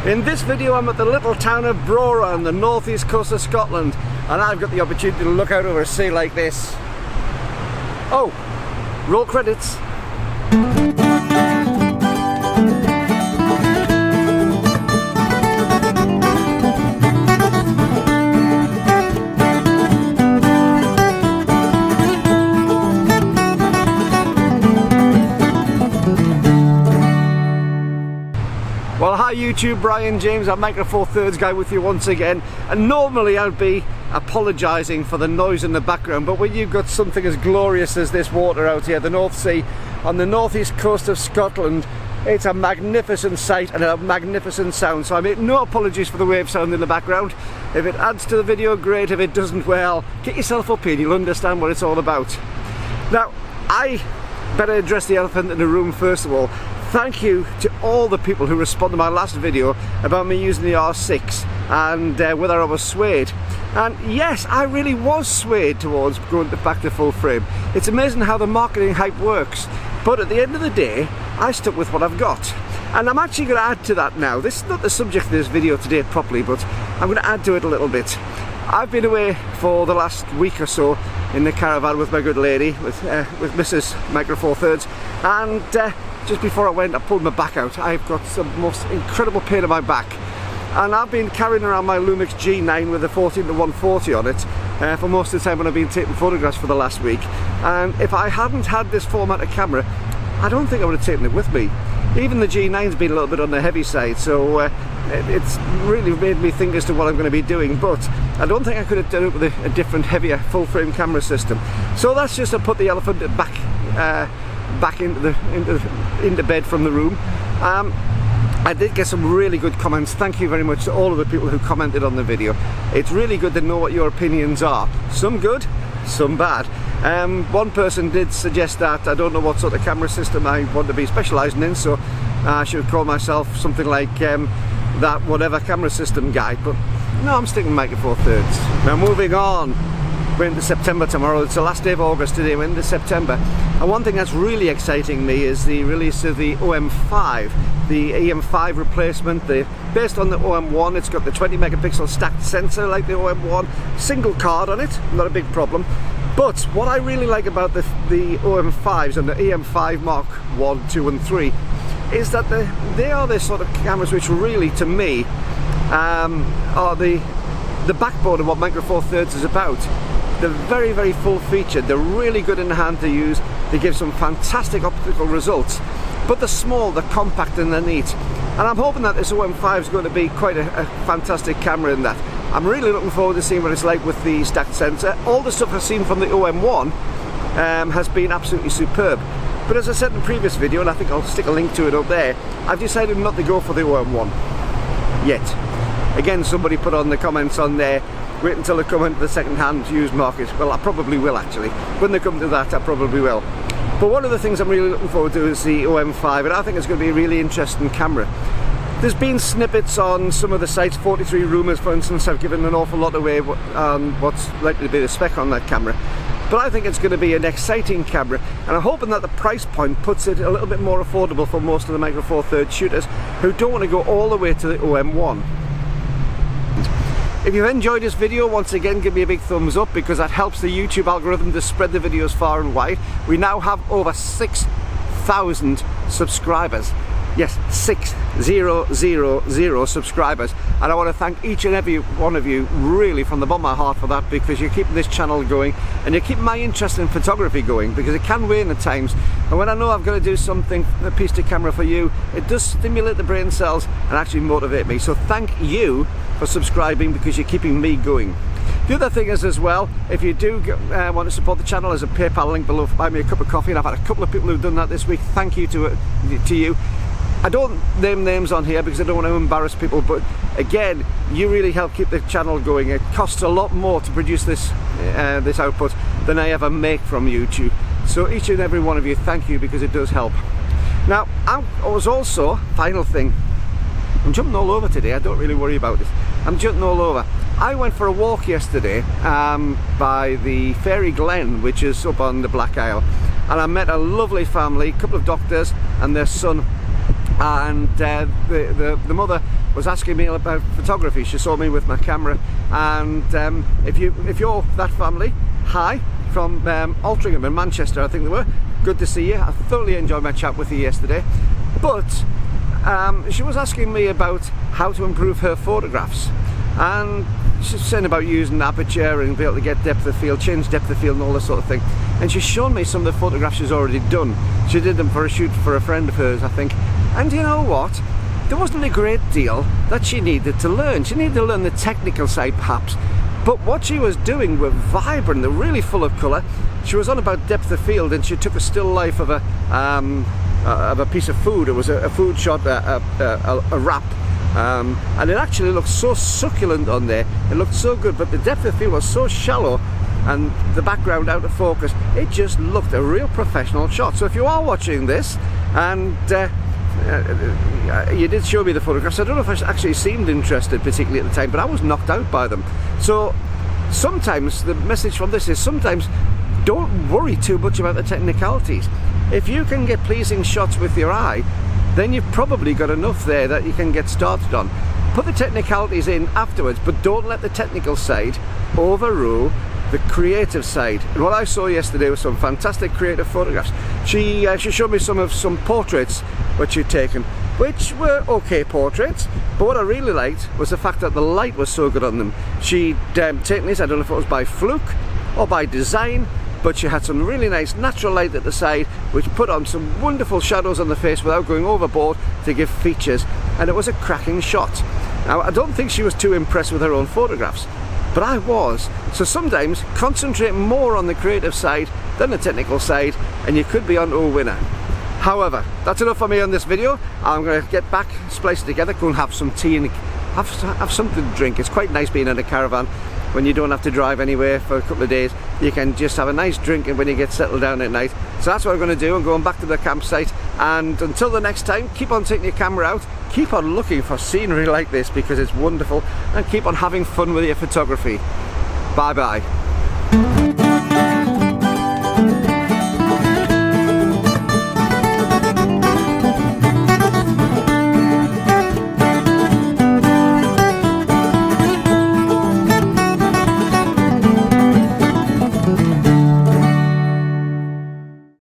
In this video I'm at the little town of Brora on the northeast coast of Scotland, and I've got the opportunity to look out over a sea like this. Oh, roll credits. Well, hi YouTube, Brian James, I'm Micro Four Thirds guy with you once again, and normally I'd be apologising for the noise in the background, but when you've got something as glorious as this water out here, the North Sea, on the northeast coast of Scotland, it's a magnificent sight and a magnificent sound, so I make no apologies for the wave sound in the background. If it adds to the video, great. If it doesn't, well, get yourself up here and you'll understand what it's all about. Now, I better address the elephant in the room first of all. Thank you to all the people who responded to my last video about me using the R6 and whether I was swayed. And yes, I really was swayed towards going back to full frame. It's amazing how the marketing hype works, but at the end of the day, I stuck with what I've got. And I'm actually going to add to that now. This is not the subject of this video today properly, but I'm going to add to it a little bit. I've been away for the last week or so in the caravan with my good lady, with Mrs. Micro Four Thirds, and just before I went, I pulled my back out. I've got some most incredible pain in my back, and I've been carrying around my Lumix G9 with a 14-140 on it for most of the time when I've been taking photographs for the last week. And if I hadn't had this format of camera, I don't think I would have taken it with me. Even the G9's been a little bit on the heavy side, so it's really made me think as to what I'm going to be doing, but I don't think I could have done it with a different, heavier, full-frame camera system. So that's just to put the elephant back into bed from the room. I did get some really good comments. Thank you very much to all of the people who commented on the video. It's really good to know what your opinions are. Some good, some bad. One person did suggest that I don't know what sort of camera system I want to be specialising in, so I should call myself something like that whatever camera system guy, but no, I'm sticking Micro Four Thirds. Now moving on, we're into September tomorrow. It's the last day of August today, we're into September, and one thing that's really exciting me is the release of the OM5, the EM5 replacement. Based on the OM1, it's got the 20 megapixel stacked sensor like the OM1, single card on it, not a big problem. But what I really like about the OM5s and the EM5 Mark 1, 2 and 3 is that they are the sort of cameras which really, to me, are the backbone of what Micro Four Thirds is about. They're very, very full featured, they're really good in the hand to use, they give some fantastic optical results, but they're small, they're compact and they're neat. And I'm hoping that this OM5 is going to be quite a fantastic camera in that. I'm really looking forward to seeing what it's like with the stacked sensor. All the stuff I've seen from the OM1 has been absolutely superb. But as I said in the previous video, and I think I'll stick a link to it up there, I've decided not to go for the OM1 yet. Again, somebody put on the comments on there, wait until they come into the second-hand used market. Well, I probably will actually. When they come to that, I probably will. But one of the things I'm really looking forward to is the OM5, and I think it's going to be a really interesting camera. There's been snippets on some of the sites, 43 Rumours for instance, have given an awful lot away on what's likely to be the spec on that camera. But I think it's going to be an exciting camera, and I'm hoping that the price point puts it a little bit more affordable for most of the Micro Four Thirds shooters who don't want to go all the way to the OM1. If you've enjoyed this video, once again give me a big thumbs up, because that helps the YouTube algorithm to spread the videos far and wide. We now have over 6,000 subscribers. Yes, 6,000 subscribers, and I want to thank each and every one of you really from the bottom of my heart for that, because you're keeping this channel going and you're keeping my interest in photography going, because it can wane at times, and when I know I've got to do something, a piece to camera for you, it does stimulate the brain cells and actually motivate me. So thank you for subscribing, because you're keeping me going. The other thing is as well, if you do want to support the channel, there's a PayPal link below for buy me a cup of coffee, and I've had a couple of people who've done that this week. Thank you to you. I don't name names on here because I don't want to embarrass people, but again, you really help keep the channel going. It costs a lot more to produce this output than I ever make from YouTube. So each and every one of you, thank you, because it does help. Now, I was also, final thing, I'm jumping all over today, I don't really worry about this. I'm jumping all over. I went for a walk yesterday by the Fairy Glen, which is up on the Black Isle, and I met a lovely family, a couple of doctors and their son and the mother was asking me about photography. She saw me with my camera, and if you're that family, hi from Altrincham in Manchester, I think they were. Good to see you. I thoroughly enjoyed my chat with you yesterday. But she was asking me about how to improve her photographs, and she's saying about using aperture and be able to get depth of field, change depth of field and all this sort of thing. And she's shown me some of the photographs she's already done. She did them for a shoot for a friend of hers, I think. And you know what? There wasn't a great deal that she needed to learn. She needed to learn the technical side perhaps. But what she was doing were vibrant, they're really full of colour. She was on about depth of field, and she took a still life of a piece of food. It was a food shot, a wrap. And it actually looked so succulent on there. It looked so good, but the depth of field was so shallow and the background out of focus. It just looked a real professional shot. So if you are watching this, and you did show me the photographs, I don't know if I actually seemed interested particularly at the time, but I was knocked out by them. So sometimes the message from this is, sometimes don't worry too much about the technicalities. If you can get pleasing shots with your eye, then you've probably got enough there that you can get started on. Put the technicalities in afterwards, but don't let the technical side overrule the creative side. And what I saw yesterday was some fantastic creative photographs. She showed me some portraits which she'd taken, which were okay portraits, but what I really liked was the fact that the light was so good on them. She'd taken these, I don't know if it was by fluke or by design, but she had some really nice natural light at the side which put on some wonderful shadows on the face without going overboard to give features, and it was a cracking shot. Now I don't think she was too impressed with her own photographs, but I was. So sometimes concentrate more on the creative side than the technical side, and you could be on to a winner. However, that's enough for me on this video. I'm going to get back, splice it together, go and have some tea and have something to drink. It's quite nice being in a caravan when you don't have to drive anywhere for a couple of days. You can just have a nice drink when you get settled down at night. So that's what I'm going to do. I'm going back to the campsite, and until the next time, keep on taking your camera out, keep on looking for scenery like this because it's wonderful, and keep on having fun with your photography. Bye bye.